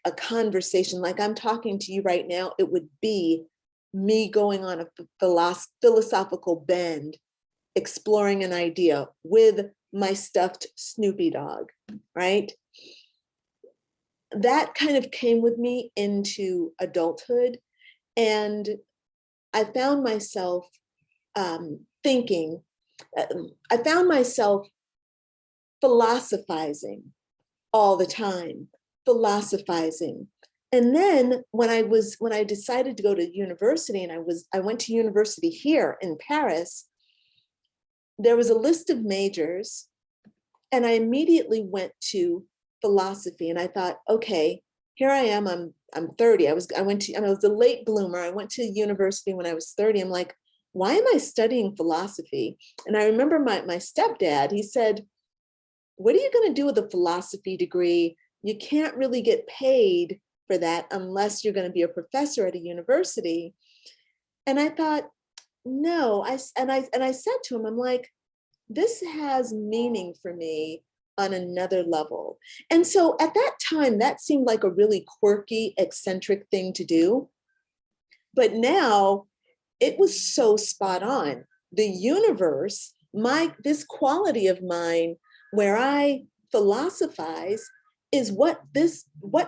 a conversation, like I'm talking to you right now. It would be me going on a philosophical bend, exploring an idea with my stuffed Snoopy dog, right? That kind of came with me into adulthood. And I found myself thinking, I found myself philosophizing all the time, philosophizing. And then when I decided to go to university, and I went to university here in Paris, there was a list of majors, and I immediately went to philosophy. And I thought, okay, here I am, I'm 30. I was a late bloomer. I went to university when I was 30. I'm like, why am I studying philosophy? And I remember my stepdad, he said, what are you going to do with a philosophy degree? You can't really get paid for that unless you're going to be a professor at a university. And I thought, no, I said to him, I'm like, this has meaning for me on another level. And so at that time, that seemed like a really quirky, eccentric thing to do. But now it was so spot on. The universe, this quality of mine where I philosophize is what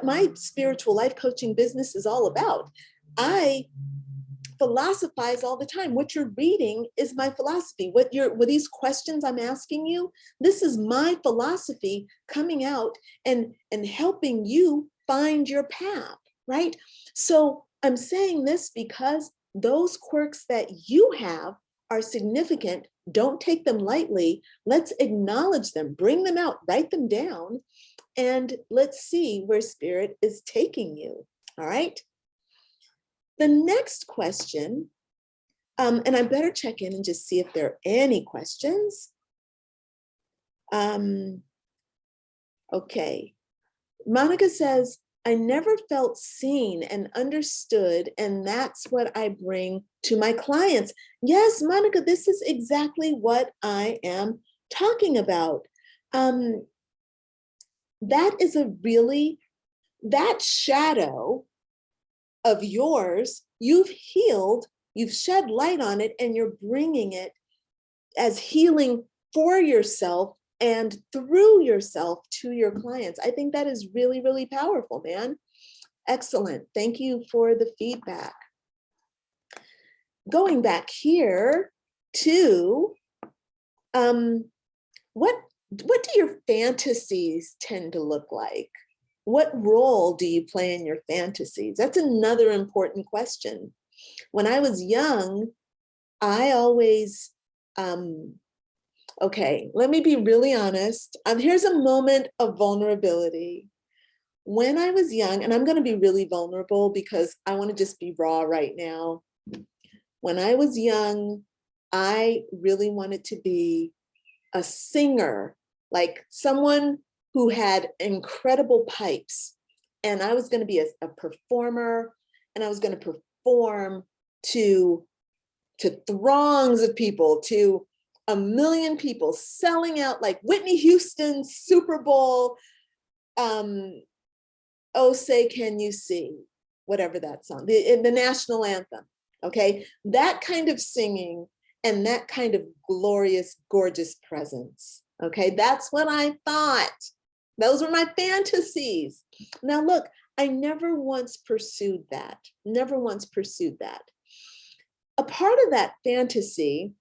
my spiritual life coaching business is all about. I philosophize all the time. What you're reading is my philosophy. What these questions I'm asking you, this is my philosophy coming out and helping you find your path, right? So I'm saying this because those quirks that you have are significant. Don't take them lightly. Let's acknowledge them, bring them out, write them down, and let's see where spirit is taking you. All right. The next question, and I better check in and just see if there are any questions. Okay. Monica says, I never felt seen and understood, and that's what I bring to my clients. Yes, Monica, this is exactly what I am talking about. That is that shadow of yours, you've healed, you've shed light on it, and you're bringing it as healing for yourself and through yourself to your clients. I think that is really, really powerful, man. Excellent. Thank you for the feedback. Going back here to what do your fantasies tend to look like? What role do you play in your fantasies? That's another important question. When I was young, I always, okay, let me be really honest. Here's a moment of vulnerability. When I was young, and I'm going to be really vulnerable because I want to just be raw right now. When I was young, I really wanted to be a singer, like someone who had incredible pipes. And I was going to be a performer, and I was going to perform to throngs of people, to 1 million people, selling out like Whitney Houston's Super Bowl, Oh Say Can You See, whatever that song, the national anthem, okay? That kind of singing and that kind of glorious, gorgeous presence, okay? That's what I thought. Those were my fantasies. Now look, I never once pursued that, never once pursued that. A part of that fantasy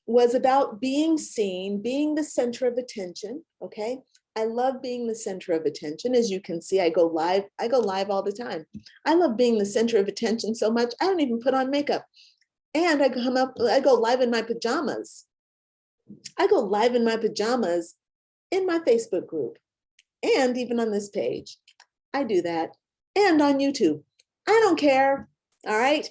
was about being seen, being the center of attention, okay? I love being the center of attention. As you can see, I go live all the time. I love being the center of attention so much, I don't even put on makeup. And I go live in my pajamas. I go live in my pajamas in my Facebook group and even on this page. I do that. And on YouTube. I don't care, all right?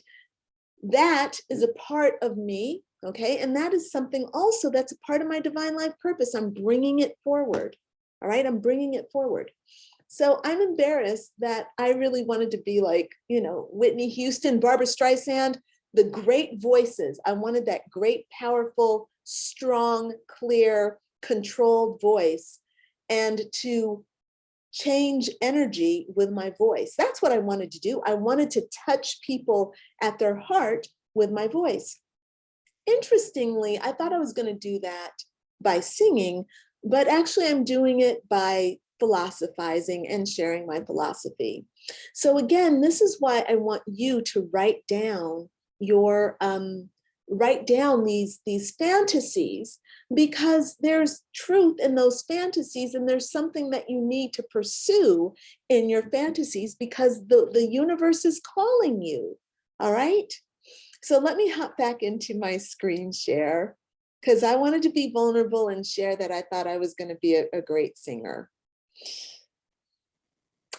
That is a part of me, okay? And that is something also that's a part of my divine life purpose. I'm bringing it forward, all right? I'm bringing it forward. So I'm embarrassed that I really wanted to be like, Whitney Houston, Barbara Streisand, the great voices. I wanted that great, powerful, strong, clear, controlled voice, and to change energy with my voice. That's what I wanted to do. I wanted to touch people at their heart with my voice. Interestingly, I thought I was going to do that by singing, but actually I'm doing it by philosophizing and sharing my philosophy. So again, this is why I want you to write down your these fantasies, because there's truth in those fantasies, and there's something that you need to pursue in your fantasies because the universe is calling you. All right. So let me hop back into my screen share because I wanted to be vulnerable and share that I thought I was going to be a great singer.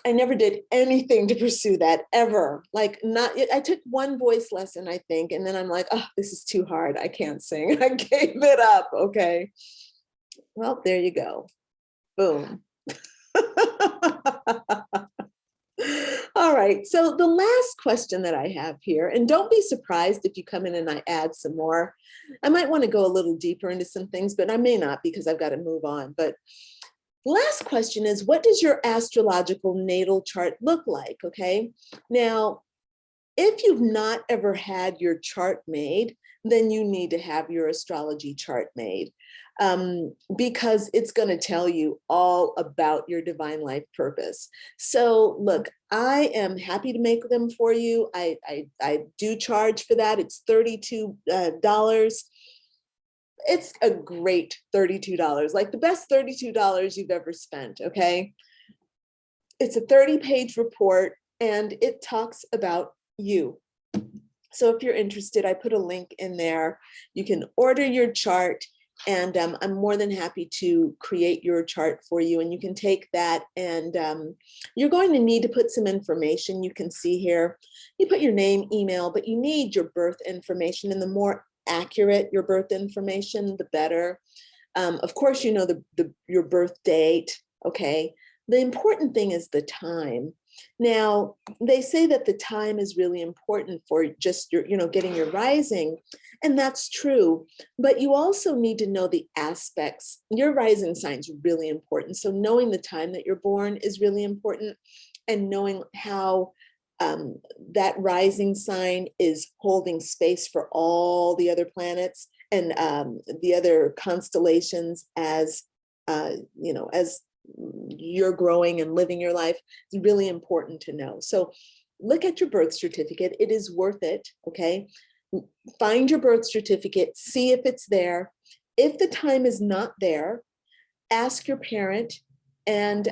I never did anything to pursue that ever. Like I took one voice lesson, I think, and then I'm like, oh, this is too hard. I can't sing. I gave it up. Okay. Well, there you go. Boom. All right. So the last question that I have here, and don't be surprised if you come in and I add some more. I might want to go a little deeper into some things, but I may not because I've got to move on. But last question is, what does your astrological natal chart look like? Okay. Now, if you've not ever had your chart made, then you need to have your astrology chart made because it's going to tell you all about your divine life purpose. So look, I am happy to make them for you. I do charge for that. It's $32. It's a great $32, like the best $32 you've ever spent, okay? It's a 30-page report and it talks about you. So if you're interested, I put a link in there. You can order your chart and I'm more than happy to create your chart for you. And you can take that and you're going to need to put some information. You can see here, you put your name, email, but you need your birth information, and the more accurate your birth information, the better. Of course, you know your birth date, okay? The important thing is the time. Now, they say that the time is really important for just your, getting your rising, and that's true. But you also need to know the aspects. Your rising sign is really important. So knowing the time that you're born is really important, and knowing how that rising sign is holding space for all the other planets and the other constellations as as you're growing and living your life. It's really important to know. So look at your birth certificate. It is worth it. Okay. Find your birth certificate, see if it's there. If the time is not there, ask your parent and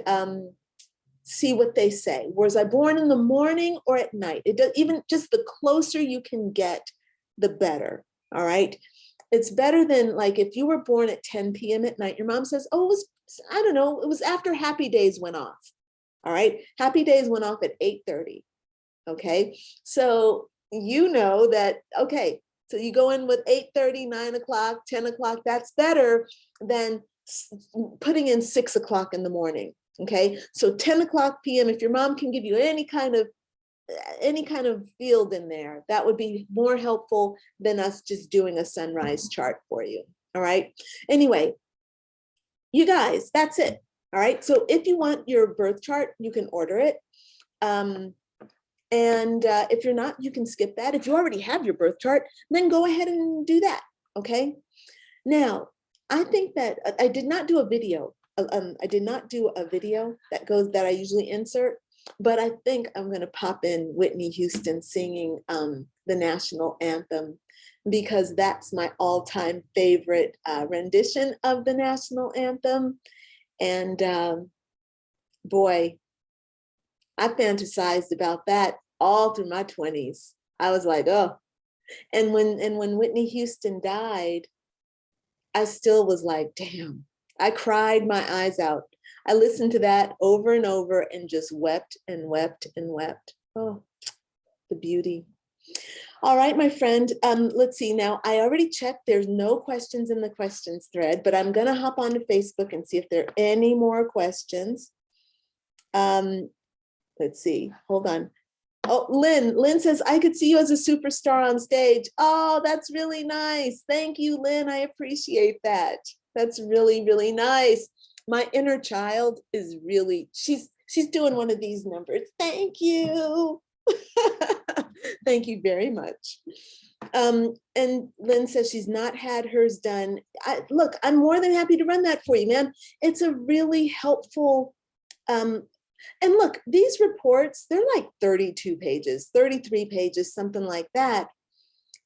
see what they say. Was I born in the morning or at night? It does, even just the closer you can get, the better. All right. It's better than like if you were born at 10 p.m. at night, your mom says, oh, it was, I don't know, it was after Happy Days went off. All right. Happy Days went off at 8:30. Okay. So you know that, okay, so you go in with 8:30, 9 o'clock, 10 o'clock, that's better than putting in 6 o'clock in the morning. Okay. So 10 o'clock p.m., if your mom can give you any kind of field in there, that would be more helpful than us just doing a sunrise chart for you. All right. Anyway, you guys, that's it. All right. So if you want your birth chart, you can order it. And if you're not, you can skip that. If you already have your birth chart, then go ahead and do that. Okay. Now, I think that I did not do a video. I did not do a video that I usually insert, but I think I'm going to pop in Whitney Houston singing the national anthem, because that's my all-time favorite rendition of the national anthem. And boy, I fantasized about that all through my 20s. I was like, oh, and when Whitney Houston died, I still was like, damn, I cried my eyes out. I listened to that over and over and just wept and wept and wept. Oh, the beauty. All right, my friend, let's see now. I already checked, there's no questions in the questions thread, but I'm gonna hop onto Facebook and see if there are any more questions. Let's see, hold on. Oh, Lynn says, I could see you as a superstar on stage. Oh, that's really nice. Thank you, Lynn, I appreciate that. That's really, really nice. My inner child is really, she's She's doing one of these numbers. Thank you. Thank you very much. And Lynn says she's not had hers done. Look, I'm more than happy to run that for you, man. It's a really helpful, and look, these reports, they're like 32 pages, 33 pages, something like that.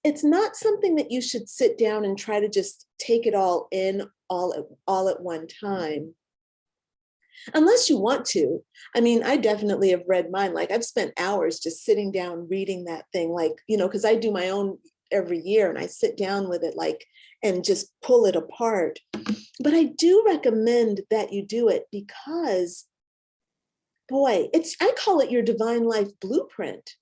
It's not something that you should sit down and try to just take it all in all at one time. Unless you want to. I mean, I definitely have read mine. Like I've spent hours just sitting down reading that thing, like, because I do my own every year and I sit down with it like and just pull it apart. But I do recommend that you do it because, boy, I call it your divine life blueprint,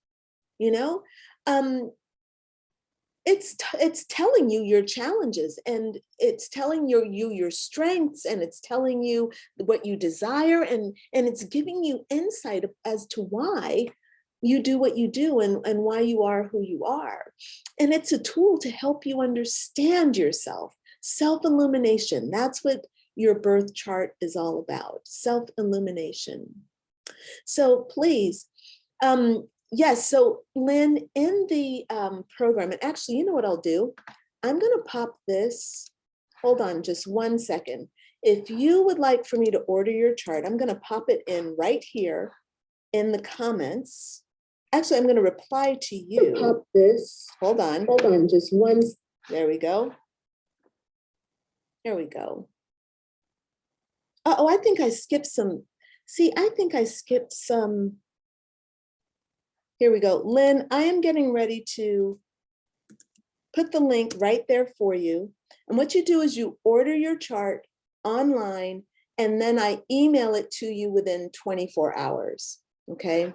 it's telling you your challenges, and it's telling you your strengths, and it's telling you what you desire, and it's giving you insight as to why you do what you do and why you are who you are. And it's a tool to help you understand yourself. Self-illumination, that's what your birth chart is all about, self-illumination. So please, yes, so Lynn, in the program, and actually, you know what I'll do? I'm gonna pop this, hold on just 1 second. If you would like for me to order your chart, I'm gonna pop it in right here in the comments. Actually, I'm gonna reply to you. Pop this, hold on just one, there we go. There we go. Oh, I think I skipped some, see, I think I skipped some. Here we go. Lynn, I am getting ready to put the link right there for you. And what you do is you order your chart online, and then I email it to you within 24 hours. Okay.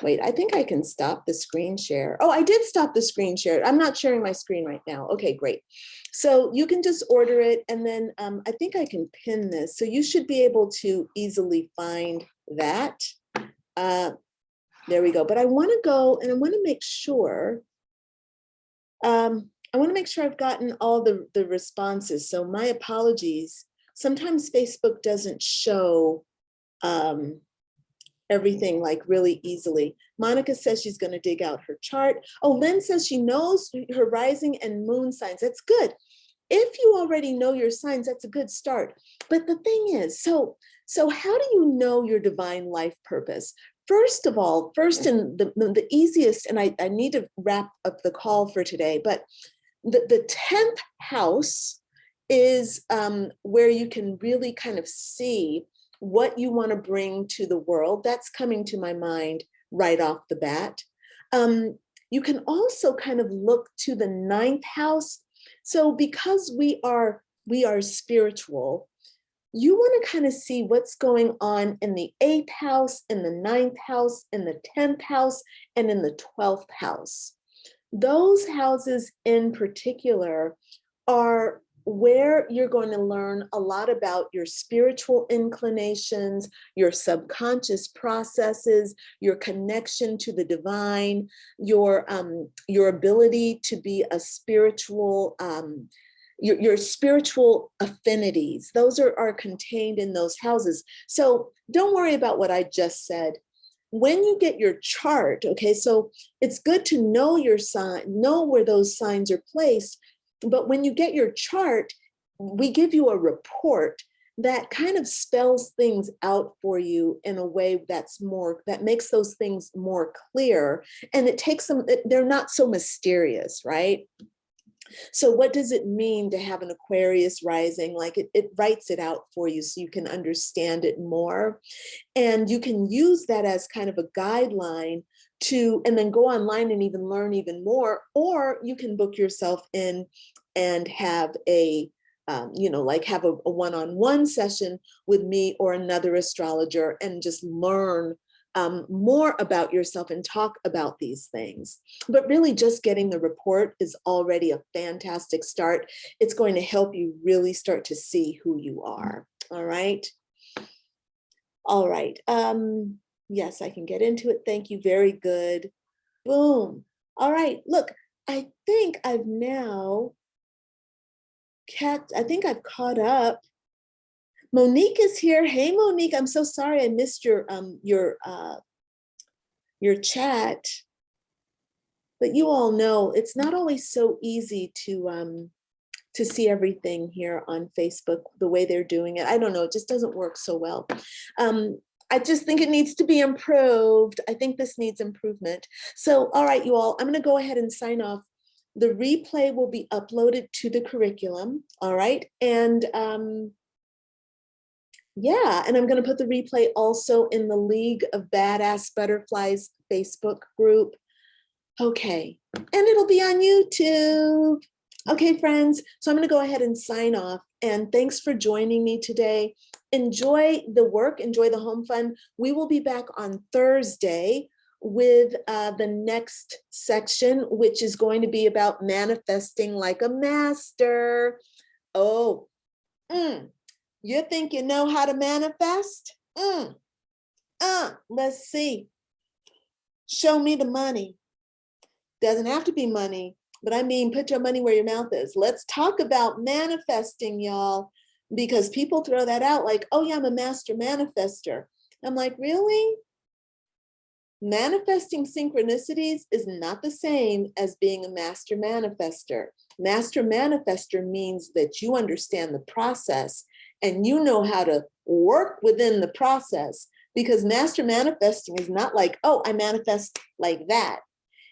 Wait, I think I can stop the screen share. Oh, I did stop the screen share. I'm not sharing my screen right now. Okay, great. So you can just order it, and then I think I can pin this. So you should be able to easily find that. There we go. But I want to go and I want to make sure, I've gotten all the responses. So my apologies. Sometimes Facebook doesn't show everything like really easily. Monica says she's going to dig out her chart. Oh, Lynn says she knows her rising and moon signs. That's good. If you already know your signs, that's a good start. But the thing is, so how do you know your divine life purpose? First of all, and the easiest, and I need to wrap up the call for today, but the 10th house is where you can really kind of see what you want to bring to the world. That's coming to my mind right off the bat. You can also kind of look to the 9th house. So because we are spiritual, you want to kind of see what's going on in the 8th house, in the 9th house, in the 10th house, and in the 12th house. Those houses in particular are where you're going to learn a lot about your spiritual inclinations, your subconscious processes, your connection to the divine, your ability to be a spiritual, your spiritual affinities. Those are contained in those houses. So don't worry about what I just said. When you get your chart, okay, so it's good to know your sign, know where those signs are placed. But when you get your chart, we give you a report that kind of spells things out for you in a way that makes those things more clear. And it takes them, they're not so mysterious, right? So what does it mean to have an Aquarius rising? Like it writes it out for you so you can understand it more. And you can use that as kind of a guideline and then go online and even learn even more, or you can book yourself in and have a one-on-one session with me or another astrologer and just learn more about yourself and talk about these things. But really just getting the report is already a fantastic start. It's going to help you really start to see who you are. All right. All right. Yes, I can get into it. Thank you. Very good. Boom. All right. Look, I think I've now caught up. Monique is here. Hey, Monique, I'm so sorry I missed your chat, but you all know it's not always so easy to see everything here on Facebook the way they're doing it. I don't know, it just doesn't work so well. I just think it needs to be improved. I think this needs improvement. So, all right, you all, I'm going to go ahead and sign off. The replay will be uploaded to the curriculum. All right. And yeah, and I'm going to put the replay also in the League of Badass Butterflies Facebook group. Okay. And it'll be on YouTube. Okay, friends. So I'm going to go ahead and sign off. And thanks for joining me today. Enjoy the work, enjoy the home fun. We will be back on Thursday with the next section, which is going to be about manifesting like a master. Oh, you think you know how to manifest? Let's see. Show me the money. Doesn't have to be money, but I mean, put your money where your mouth is. Let's talk about manifesting, y'all, because people throw that out like, oh yeah, I'm a master manifester. I'm like, really? Manifesting synchronicities is not the same as being a master manifester. Master manifester means that you understand the process and you know how to work within the process, because master manifesting is not like, oh, I manifest like that.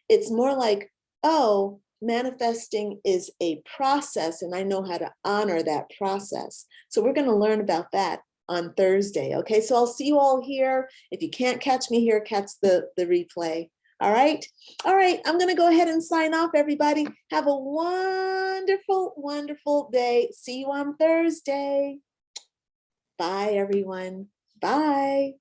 It's more like, oh, manifesting is a process and I know how to honor that process. So we're going to learn about that on Thursday. Okay, so I'll see you all here. If you can't catch me here, catch the replay. All right. All right. I'm going to go ahead and sign off, everybody. Have a wonderful, wonderful day. See you on Thursday. Bye, everyone. Bye.